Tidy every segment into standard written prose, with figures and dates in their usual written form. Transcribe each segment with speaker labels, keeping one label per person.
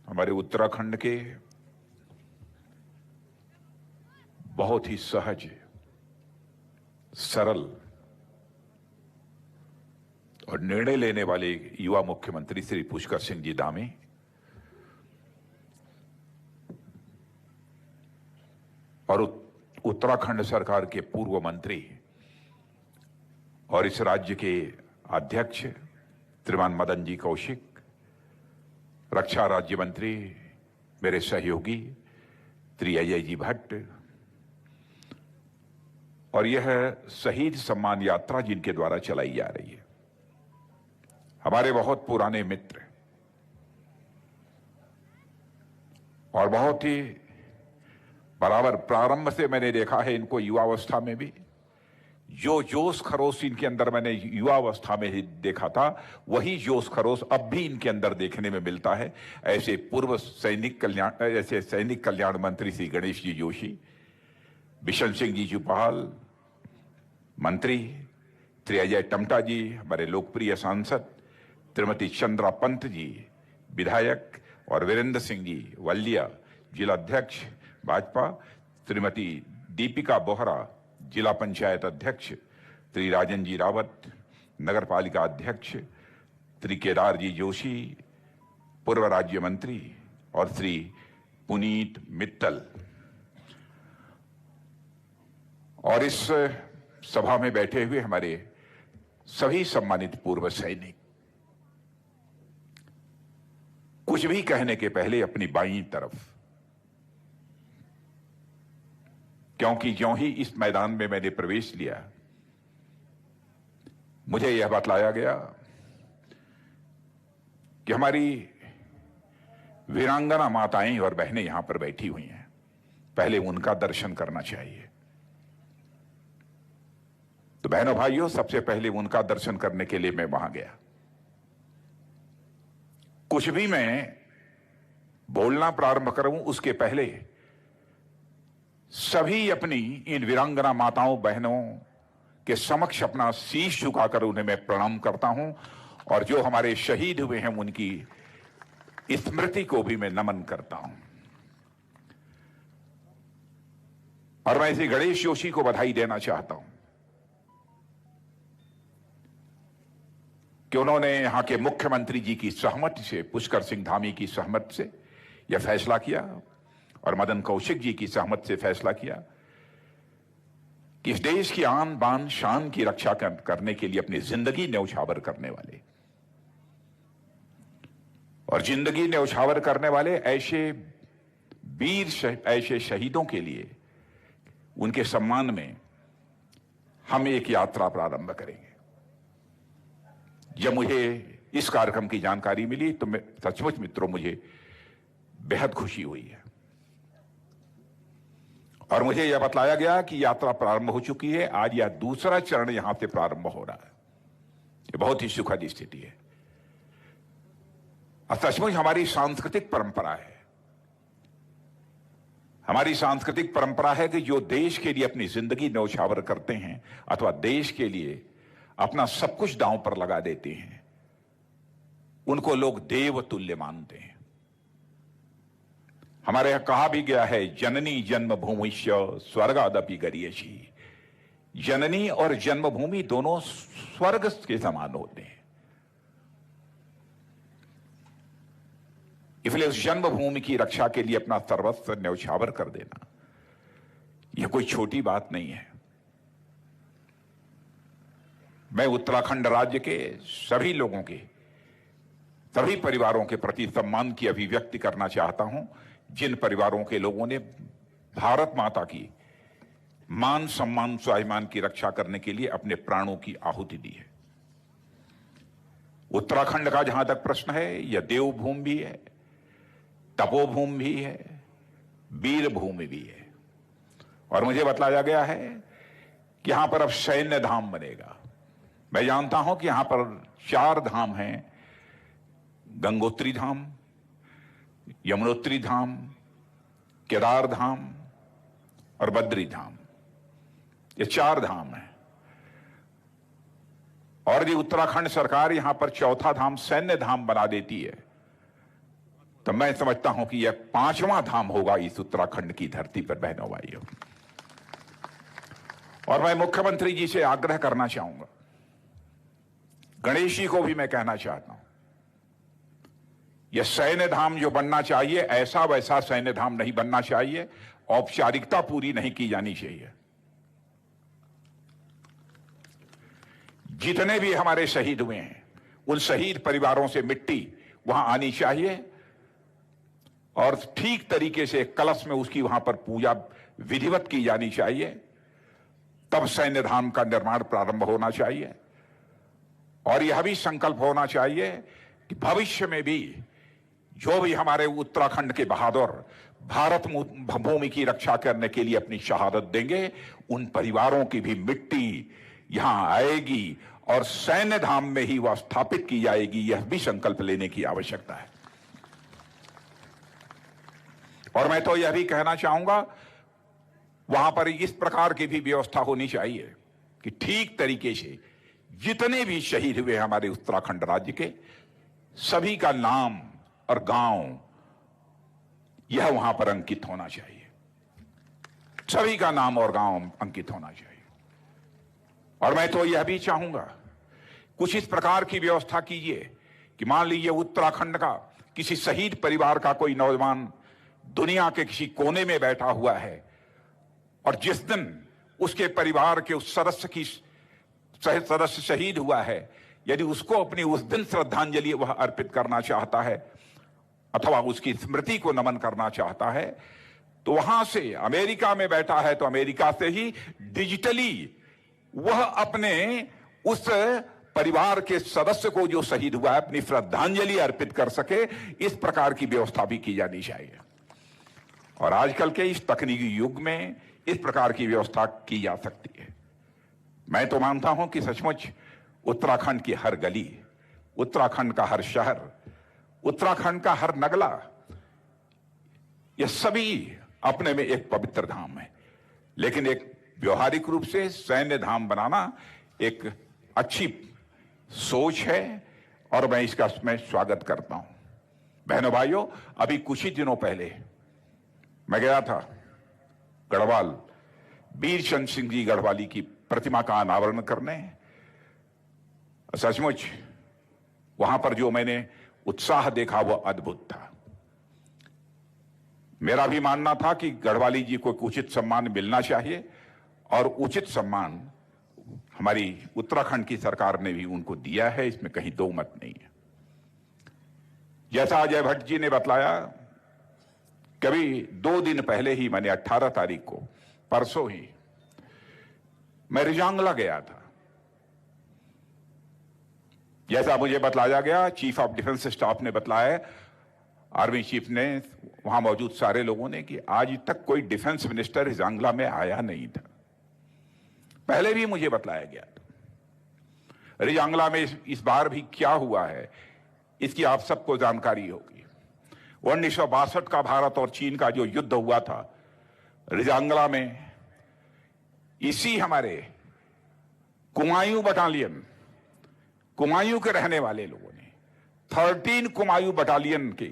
Speaker 1: हमारे उत्तराखंड के बहुत ही सहज, सरल और निर्णय लेने वाले युवा मुख्यमंत्री श्री पुष्कर सिंह जी धामी और उत्तराखंड सरकार के पूर्व मंत्री और इस राज्य के अध्यक्ष श्रीमान मदन जी कौशिक, रक्षा राज्य मंत्री मेरे सहयोगी श्री अजय जी भट्ट और यह शहीद सम्मान यात्रा जिनके द्वारा चलाई जा रही है, हमारे बहुत पुराने मित्र और बहुत ही बराबर प्रारंभ से मैंने देखा है इनको युवावस्था में भी जो जोश खरोश इनके अंदर मैंने युवावस्था में ही देखा था, वही जोश खरोश अब भी इनके अंदर देखने में मिलता है। ऐसे सैनिक कल्याण मंत्री श्री गणेश जी जोशी, बिशन सिंह जी जुपाल मंत्री, श्री अजय टमटा जी हमारे लोकप्रिय सांसद, श्रीमती चंद्रा पंत जी विधायक और वीरेंद्र सिंह जी वलिया जिलाध्यक्ष भाजपा, श्रीमती दीपिका बोहरा जिला पंचायत अध्यक्ष, श्री राजन जी रावत नगर पालिका अध्यक्ष, श्री केदार जी जोशी पूर्व राज्य मंत्री और श्री पुनीत मित्तल और इस सभा में बैठे हुए हमारे सभी सम्मानित पूर्व सैनिक, कुछ भी कहने के पहले अपनी बाईं तरफ, क्योंकि ज्यों ही इस मैदान में मैंने प्रवेश लिया मुझे यह बतलाया गया कि हमारी वीरांगना माताएं और बहनें यहां पर बैठी हुई हैं, पहले उनका दर्शन करना चाहिए। तो बहनों भाइयों, सबसे पहले उनका दर्शन करने के लिए मैं वहां गया। कुछ भी मैं बोलना प्रारंभ करूं उसके पहले सभी अपनी इन वीरांगना माताओं बहनों के समक्ष अपना शीश झुकाकर उन्हें मैं प्रणाम करता हूं और जो हमारे शहीद हुए हैं उनकी स्मृति को भी मैं नमन करता हूं। और मैं श्री गणेश जोशी को बधाई देना चाहता हूं कि उन्होंने यहां के मुख्यमंत्री जी की सहमति से, पुष्कर सिंह धामी की सहमति से यह फैसला किया और मदन कौशिक जी की सहमति से फैसला किया कि इस देश की आन बान शान की रक्षा करने के लिए अपनी जिंदगी न्यौछावर करने वाले और जिंदगी न्यौछावर करने वाले ऐसे वीर, ऐसे शहीदों के लिए उनके सम्मान में हम एक यात्रा प्रारंभ करेंगे। जब मुझे इस कार्यक्रम की जानकारी मिली तो मैं सचमुच मित्रों मुझे बेहद खुशी हुई है और मुझे यह बतलाया गया कि यात्रा प्रारंभ हो चुकी है। आज यह दूसरा चरण यहां से प्रारंभ हो रहा है। ये बहुत ही सुखद स्थिति है और सचमुच हमारी सांस्कृतिक परंपरा है। हमारी सांस्कृतिक परंपरा है कि जो देश के लिए अपनी जिंदगी न्यौछावर करते हैं अथवा देश के लिए अपना सब कुछ दांव पर लगा देते हैं, उनको लोग देव तुल्य मानते हैं। हमारे यहां कहा भी गया है, जननी जन्मभूमिश्च स्वर्गादपि गरीयसी। जननी और जन्मभूमि दोनों स्वर्ग के समान होते हैं। इसलिए उस जन्मभूमि की रक्षा के लिए अपना सर्वस्व न्यौछावर कर देना यह कोई छोटी बात नहीं है। मैं उत्तराखंड राज्य के सभी लोगों के, सभी परिवारों के प्रति सम्मान की अभिव्यक्ति करना चाहता हूं, जिन परिवारों के लोगों ने भारत माता की मान सम्मान स्वाभिमान की रक्षा करने के लिए अपने प्राणों की आहुति दी है। उत्तराखंड का जहां तक प्रश्न है, यह देवभूमि भी है, तपोभूमि भी है, वीर भूमि भी है और मुझे बतलाया गया है कि यहां पर अब सैन्य धाम बनेगा। मैं जानता हूं कि यहां पर 4 धाम हैं, गंगोत्री धाम, यमुनोत्री धाम, केदार धाम और बद्री धाम। ये 4 धाम हैं और यदि उत्तराखंड सरकार यहां पर चौथा धाम सैन्य धाम बना देती है तो मैं समझता हूं कि यह 5वां धाम होगा इस उत्तराखंड की धरती पर, बहनों भाइयों। और मैं मुख्यमंत्री जी से आग्रह करना चाहूंगा, गणेश जी को भी मैं कहना चाहता हूं, यह सैन्य धाम जो बनना चाहिए, ऐसा वैसा सैन्य धाम नहीं बनना चाहिए, औपचारिकता पूरी नहीं की जानी चाहिए। जितने भी हमारे शहीद हुए हैं, उन शहीद परिवारों से मिट्टी वहां आनी चाहिए और ठीक तरीके से कलश में उसकी वहां पर पूजा विधिवत की जानी चाहिए। तब सैन्य धाम का निर्माण प्रारंभ होना चाहिए। और यह भी संकल्प होना चाहिए कि भविष्य में भी जो भी हमारे उत्तराखंड के बहादुर भारत भूमि की रक्षा करने के लिए अपनी शहादत देंगे, उन परिवारों की भी मिट्टी यहां आएगी और सैन्य धाम में ही वह स्थापित की जाएगी। यह भी संकल्प लेने की आवश्यकता है। और मैं तो यह भी कहना चाहूंगा, वहां पर इस प्रकार की भी व्यवस्था होनी चाहिए कि ठीक तरीके से जितने भी शहीद हुए हमारे उत्तराखंड राज्य के, सभी का नाम और गांव यह वहां पर अंकित होना चाहिए। सभी का नाम और गांव अंकित होना चाहिए। और मैं तो यह भी चाहूंगा, कुछ इस प्रकार की व्यवस्था कीजिए कि मान लीजिए उत्तराखंड का किसी शहीद परिवार का कोई नौजवान दुनिया के किसी कोने में बैठा हुआ है और जिस दिन उसके परिवार के उस सदस्य शहीद हुआ है, यदि उसको अपनी उस दिन श्रद्धांजलि वह अर्पित करना चाहता है अथवा उसकी स्मृति को नमन करना चाहता है, तो वहां से अमेरिका में बैठा है तो अमेरिका से ही डिजिटली वह अपने उस परिवार के सदस्य को जो शहीद हुआ है अपनी श्रद्धांजलि अर्पित कर सके। इस प्रकार की व्यवस्था भी की जानी चाहिए। और आजकल के इस तकनीकी युग में इस प्रकार की व्यवस्था की जा सकती है। मैं तो मानता हूं कि सचमुच उत्तराखंड की हर गली, उत्तराखंड का हर शहर, उत्तराखंड का हर नगला, ये सभी अपने में एक पवित्र धाम है। लेकिन एक व्यवहारिक रूप से सैन्य धाम बनाना एक अच्छी सोच है और मैं इसका मैं स्वागत करता हूं। बहनों भाइयों, अभी कुछ ही दिनों पहले मैं गया था गढ़वाल, वीर चंद्र सिंह जी गढ़वाली की प्रतिमा का अनावरण करने। सचमुच वहां पर जो मैंने उत्साह देखा वह अद्भुत था। मेरा भी मानना था कि गढ़वाली जी को उचित सम्मान मिलना चाहिए और उचित सम्मान हमारी उत्तराखंड की सरकार ने भी उनको दिया है, इसमें कहीं दो मत नहीं है। जैसा अजय भट्ट जी ने बतलाया, कभी 2 दिन पहले ही मैंने 18 तारीख को, परसों ही मैं रिजांगला गया था। जैसा मुझे बतलाया गया, चीफ ऑफ डिफेंस स्टाफ ने बतलाया, आर्मी चीफ ने, वहां मौजूद सारे लोगों ने, कि आज तक कोई डिफेंस मिनिस्टर रिजांगला में आया नहीं था। पहले भी मुझे बतलाया गया था। रिजांगला में इस बार भी क्या हुआ है इसकी आप सबको जानकारी होगी। 1962 का भारत और चीन का जो युद्ध हुआ था, रिजांगला में इसी हमारे कुमायूं बटालियन, कुमायूं के रहने वाले लोगों ने, 13 कुमायूं बटालियन के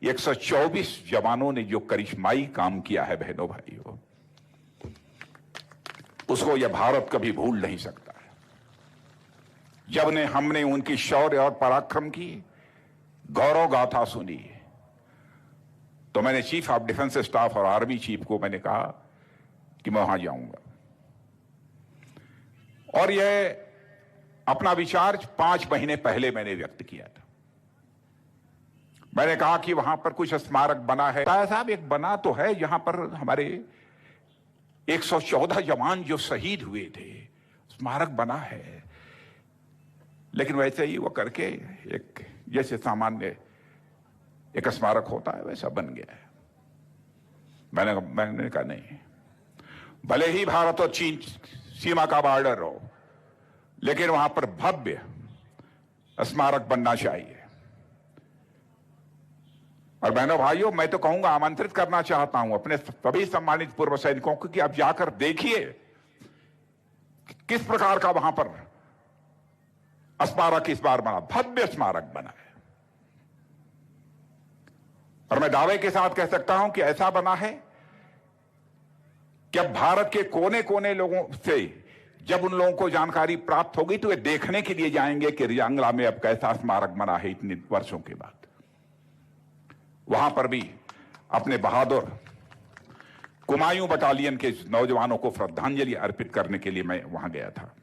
Speaker 1: 124 जवानों ने जो करिश्माई काम किया है बहनों भाइयों, उसको यह भारत कभी भूल नहीं सकता है। जब हमने उनकी शौर्य और पराक्रम की गौरव गाथा सुनी, तो मैंने चीफ ऑफ डिफेंस स्टाफ और आर्मी चीफ को मैंने कहा कि मैं वहां जाऊंगा। और यह अपना विचार 5 महीने पहले मैंने व्यक्त किया था। मैंने कहा कि वहां पर कुछ स्मारक बना है। साहब, एक बना तो है, जहां पर हमारे 114 जवान जो शहीद हुए थे, स्मारक बना है, लेकिन वैसे ही वो करके एक जैसे सामान्य एक स्मारक होता है वैसा बन गया है। मैंने कहा नहीं, भले ही भारत और चीन सीमा का बॉर्डर हो, लेकिन वहां पर भव्य स्मारक बनना चाहिए। और बहनों भाइयों, मैं तो कहूंगा, आमंत्रित करना चाहता हूं अपने सभी सम्मानित पूर्व सैनिकों को कि आप जाकर देखिए किस प्रकार का वहां पर स्मारक इस बार बना, भव्य स्मारक बना है। और मैं दावे के साथ कह सकता हूं कि ऐसा बना है कि अब भारत के कोने कोने लोगों से जब उन लोगों को जानकारी प्राप्त होगी तो वे देखने के लिए जाएंगे कि रियांगला में अब कैसा स्मारक बना है इतने वर्षों के बाद। वहां पर भी अपने बहादुर कुमायूं बटालियन के नौजवानों को श्रद्धांजलि अर्पित करने के लिए मैं वहां गया था।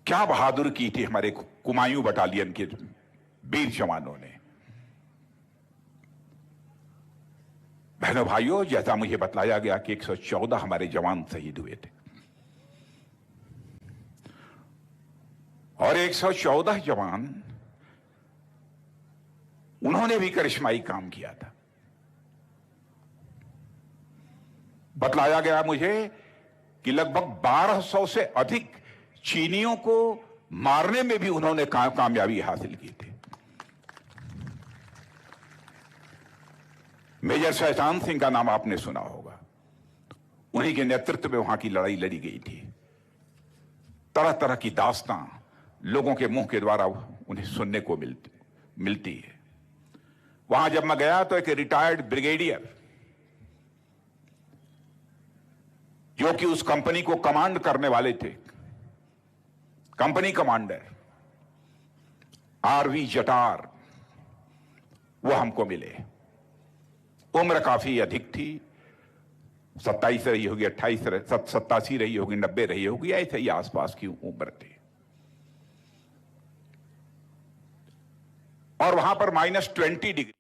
Speaker 1: क्या बहादुर की थी हमारे कुमायूं बटालियन के वीर जवानों ने। बहनों भाइयों, जैसा मुझे बतलाया गया कि 114 हमारे जवान शहीद हुए थे और 114 जवान उन्होंने भी करिश्माई काम किया था। बतलाया गया मुझे कि लगभग 1200 से अधिक चीनियों को मारने में भी उन्होंने कामयाबी हासिल की थी। मेजर शैतान सिंह का नाम आपने सुना होगा, उन्हीं के नेतृत्व में वहां की लड़ाई लड़ी गई थी। तरह तरह की दास्तां लोगों के मुंह के द्वारा उन्हें सुनने को मिलती है। वहां जब मैं गया तो एक रिटायर्ड ब्रिगेडियर जो कि उस कंपनी को कमांड करने वाले थे, कंपनी कमांडर आरवी जटार, वो हमको मिले। उम्र काफी अधिक थी, 27 रही होगी, 28 87 रही होगी, 90 रही होगी, ऐसे ही आसपास की उम्र थी। और वहां पर -20 डिग्री